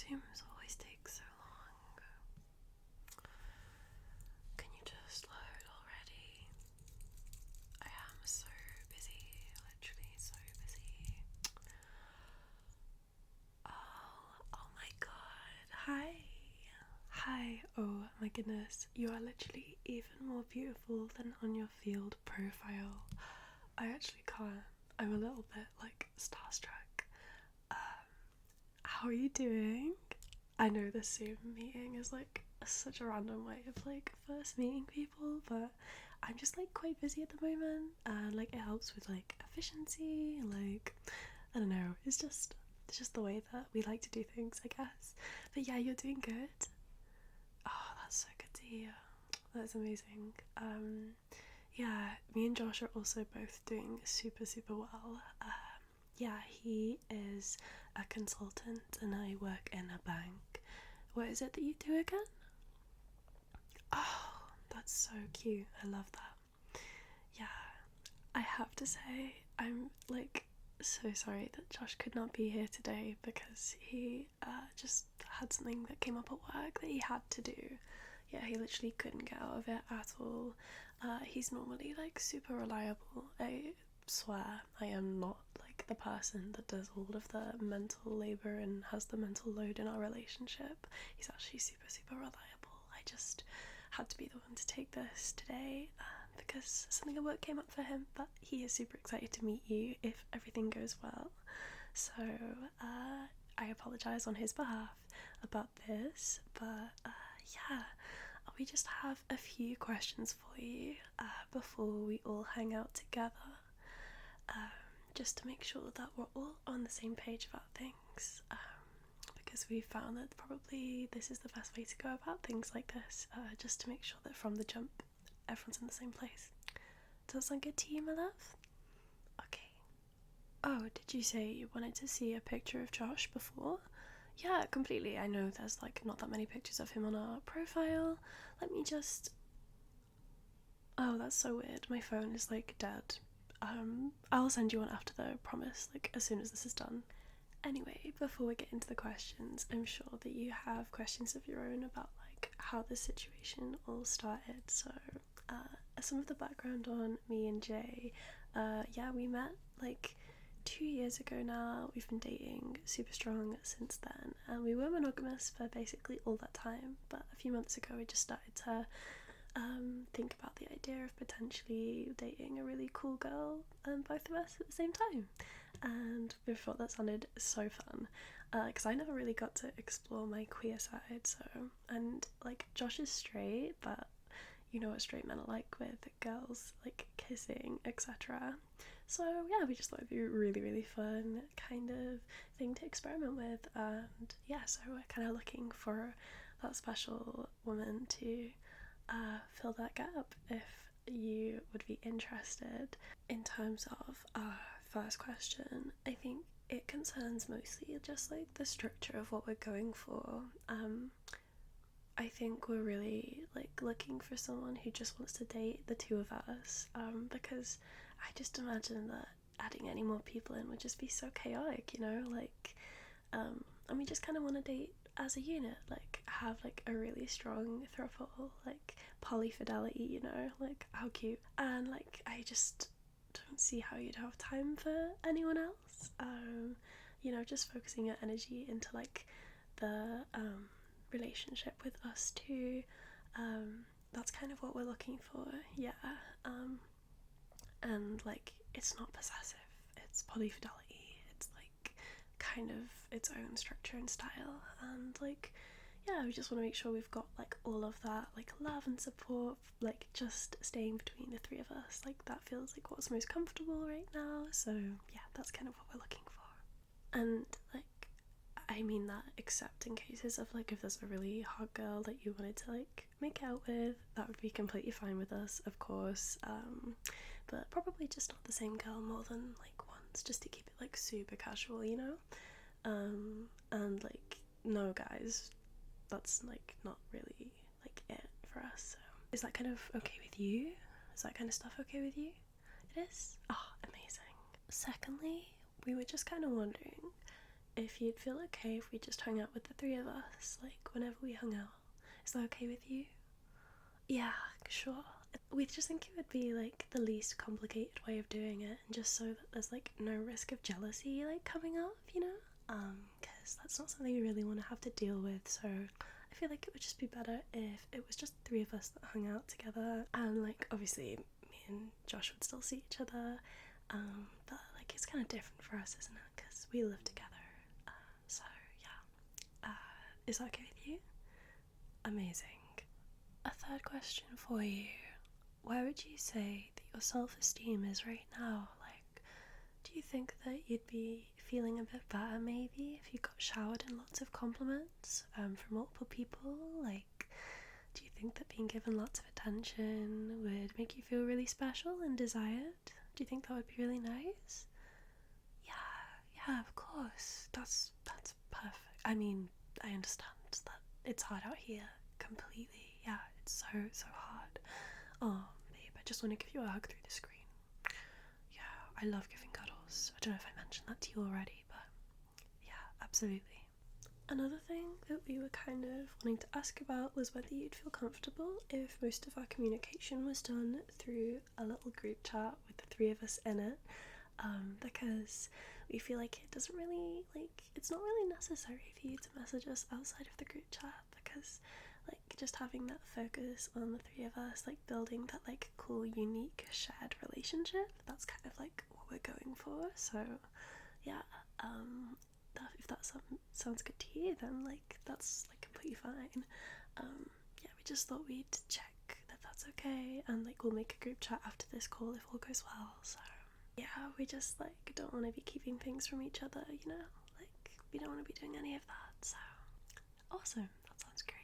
Zooms always take so long. Can you just load already? I am so busy, literally so busy. Oh my god. Hi. Oh my goodness. You are literally even more beautiful than on your field profile. I actually can't. I'm a little bit like starstruck. How are you doing? I know this Zoom meeting is like such a random way of like first meeting people, but I'm just like quite busy at the moment, and like it helps with like efficiency. Like, I don't know, it's just the way that we like to do things, I guess. But yeah, you're doing good. Oh, that's so good to hear. That's amazing. Yeah, me and Josh are also both doing super well. Yeah, he is a consultant and I work in a bank. What is it that you do again? Oh, that's so cute. I love that. Yeah, I have to say, I'm like so sorry that Josh could not be here today because he just had something that came up at work that he had to do. Yeah, he literally couldn't get out of it at all. He's normally like super reliable. I swear I am not like the person that does all of the mental labor and has the mental load in our relationship. He's actually super reliable. I just had to be the one to take this today because something at work came up for him, but he is super excited to meet you if everything goes well. So I apologise on his behalf about this, but yeah, we just have a few questions for you before we all hang out together, just to make sure that we're all on the same page about things, because we found that probably this is the best way to go about things like this, just to make sure that from the jump everyone's in the same place. Does that sound good to you, my love? Okay. Oh, did you say you wanted to see a picture of Josh before? Yeah, completely. I know there's like not that many pictures of him on our profile. Let me just... Oh, that's so weird. My phone is like dead. I'll send you one after though, promise, like as soon as this is done. Anyway, before we get into the questions, I'm sure that you have questions of your own about like how this situation all started. So, some of the background on me and Jay. Yeah, we met like 2 years ago now. We've been dating super strong since then, and we were monogamous for basically all that time. But a few months ago, we just started to think about the idea of potentially dating a really cool girl, and both of us at the same time. And we thought that sounded so fun, because I never really got to explore my queer side. So, and like Josh is straight, but you know what straight men are like with girls like kissing, etc. So yeah, we just thought it'd be a really fun kind of thing to experiment with, and yeah, so we're kind of looking for that special woman to fill that gap if you would be interested. In terms of our first question, I think it concerns mostly just like the structure of what we're going for. I think we're really like looking for someone who just wants to date the two of us, because I just imagine that adding any more people in would just be so chaotic, you know, like and we just kind of want to date as a unit, like have like a really strong throuple, like polyfidelity, you know, like how cute. And like I just don't see how you'd have time for anyone else. You know, just focusing your energy into like the relationship with us two. That's kind of what we're looking for, yeah. And like it's not possessive, it's polyfidelity, it's like kind of its own structure and style, and like yeah, we just want to make sure we've got like all of that like love and support, like just staying between the three of us, like that feels like what's most comfortable right now. So yeah, that's kind of what we're looking for. And like I mean that except in cases of like if there's a really hot girl that you wanted to like make out with, that would be completely fine with us, of course, but probably just not the same girl more than like once, just to keep it like super casual, you know. And like no guys, that's like not really like it for us. So is that kind of okay with you? Is that kind of stuff okay with you? It is? Oh, amazing. Secondly, we were just kind of wondering if you'd feel okay if we just hung out with the three of us, like whenever we hung out. Is that okay with you? Yeah, sure. We just think it would be like the least complicated way of doing it, and just so that there's like no risk of jealousy like coming up, you know? Because that's not something we really want to have to deal with. So I feel like it would just be better if it was just three of us that hung out together, and like obviously me and Josh would still see each other. But like it's kind of different for us, isn't it? Because we live together. So yeah. Is that okay with you? Amazing. A third question for you. Where would you say that your self-esteem is right now? Like, do you think that you'd be feeling a bit better maybe if you got showered in lots of compliments from multiple people? Like, do you think that being given lots of attention would make you feel really special and desired? Do you think that would be really nice? Yeah, of course. That's perfect. I mean, I understand that it's hard out here completely. Yeah, it's so hard. Oh, babe, I just want to give you a hug through the screen. Yeah, I love giving cuddles. I don't know if I mentioned that to you already, but yeah, absolutely. Another thing that we were kind of wanting to ask about was whether you'd feel comfortable if most of our communication was done through a little group chat with the three of us in it, because we feel like it doesn't really, like, it's not really necessary for you to message us outside of the group chat, because like just having that focus on the three of us, like building that like cool unique shared relationship, that's kind of like what we're going for. So yeah, if that sounds good to you, then like that's like completely fine. Yeah, we just thought we'd check that that's okay, and like we'll make a group chat after this call if all goes well. So yeah, we just like don't want to be keeping things from each other, you know, like we don't want to be doing any of that. So awesome, that sounds great.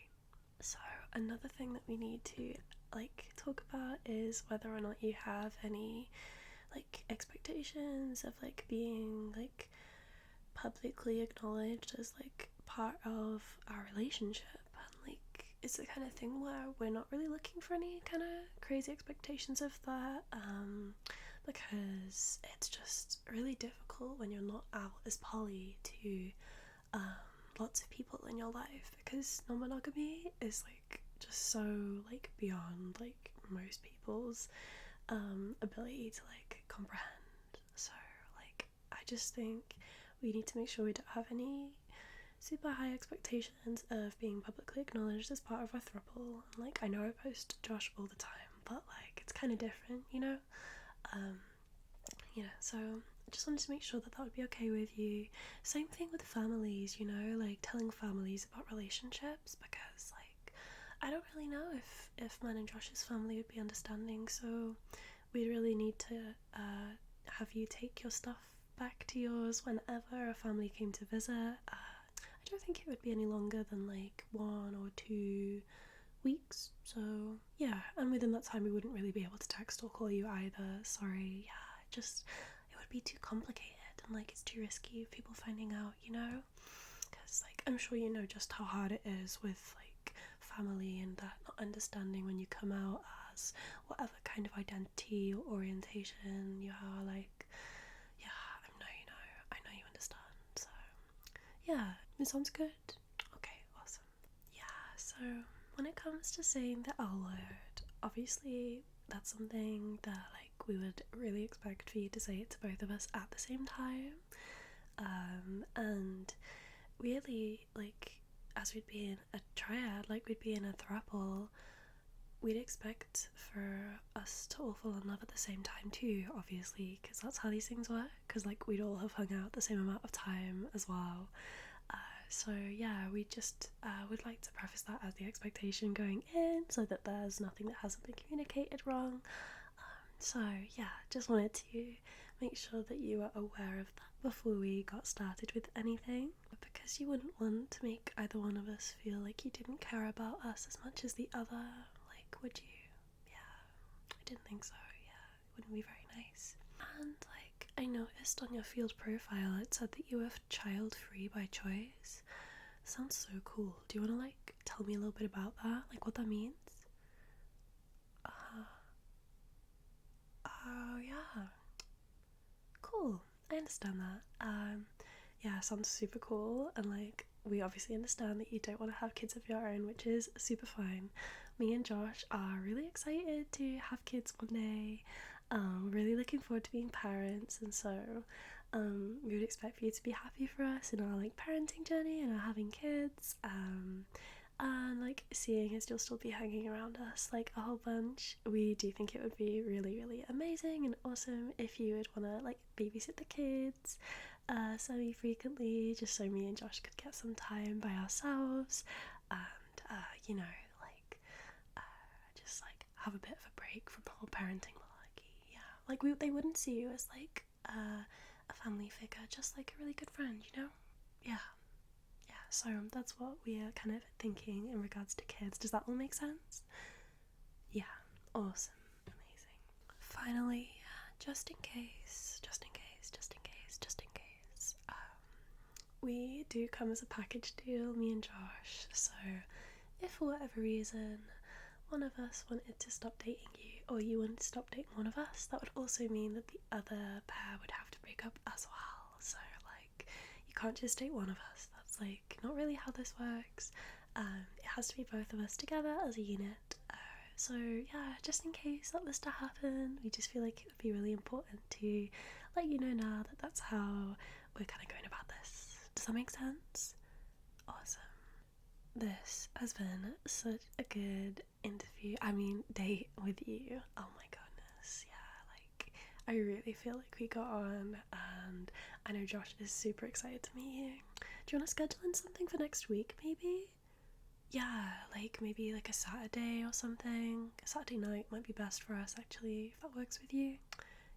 So another thing that we need to like talk about is whether or not you have any like expectations of like being like publicly acknowledged as like part of our relationship, and like it's the kind of thing where we're not really looking for any kind of crazy expectations of that, because it's just really difficult when you're not out as poly to lots of people in your life, because non-monogamy is like just so like beyond like most people's ability to like comprehend. So like I just think we need to make sure we don't have any super high expectations of being publicly acknowledged as part of our throuple. And like I know I post Josh all the time, but like it's kind of different, you know. So I just wanted to make sure that that would be okay with you. Same thing with families, you know, like telling families about relationships, because like I don't really know if mine and Josh's family would be understanding, so we'd really need to have you take your stuff back to yours whenever a family came to visit. I don't think it would be any longer than like 1 or 2 weeks, so yeah, and within that time we wouldn't really be able to text or call you either. Sorry, yeah, it would be too complicated, and like it's too risky of people finding out, you know, because like I'm sure you know just how hard it is with like family and that not understanding when you come out as whatever kind of identity or orientation you are. Like yeah, I know you understand. So yeah, it sounds good. Okay, awesome. Yeah, so when it comes to saying the L word, obviously that's something that like we would really expect for you to say it to both of us at the same time. And really, like, as we'd be in a triad, like we'd be in a throuple, we'd expect for us to all fall in love at the same time too, obviously, because that's how these things work, because like we'd all have hung out the same amount of time as well. So yeah, we just would like to preface that as the expectation going in, so that there's nothing that hasn't been communicated wrong. So yeah, just wanted to make sure that you were aware of that before we got started with anything, because you wouldn't want to make either one of us feel like you didn't care about us as much as the other. Like, would you? Yeah, I didn't think so. Yeah, it wouldn't be very nice. And like, I noticed on your field profile it said that you were child free by choice. Sounds so cool. Do you want to like tell me a little bit about that? Like what that means? Oh yeah. Cool. I understand that. yeah, sounds super cool. And like, we obviously understand that you don't want to have kids of your own, which is super fine. Me and Josh are really excited to have kids one day. Really looking forward to being parents, and so we would expect for you to be happy for us in our like parenting journey and our having kids. And like seeing as you'll still be hanging around us like a whole bunch, we do think it would be really, really amazing and awesome if you would want to like babysit the kids semi-frequently, just so me and Josh could get some time by ourselves and you know, like just like have a bit of a break from the whole parenting malarkey. Yeah, like they wouldn't see you as like a family figure, just like a really good friend, you know? Yeah. Yeah, so that's what we are kind of thinking in regards to kids. Does that all make sense? Yeah, awesome, amazing. Finally, just in case, we do come as a package deal, me and Josh. So, if for whatever reason one of us wanted to stop dating you, or you wanted to stop dating one of us, that would also mean that the other pair would have to break up as well. So, like, you can't just date one of us. That's like not really how this works. It has to be both of us together as a unit. So yeah, just in case that was to happen, we just feel like it would be really important to let you know now that that's how we're kind of going about this. Does that make sense? Awesome. This has been such a good interview. I mean, date with you. Oh my goodness. Yeah, like I really feel like we got on, and I know Josh is super excited to meet you. Do you want to schedule in something for next week, maybe? Yeah, like maybe like a Saturday or something. A Saturday night might be best for us actually, if that works with you.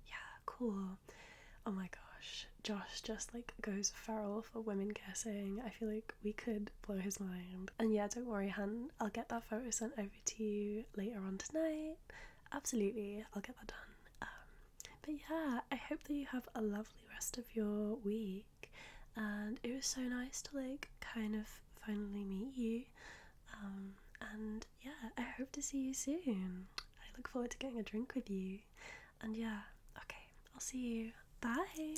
Yeah, cool. Oh my gosh, Josh just like goes feral for women guessing. I feel like we could blow his mind. And yeah, don't worry, hun, I'll get that photo sent over to you later on tonight. Absolutely, I'll get that done. But yeah, I hope that you have a lovely rest of your week. And it was so nice to like kind of finally meet you. And yeah, I hope to see you soon. I look forward to getting a drink with you. And yeah, okay, I'll see you. Bye.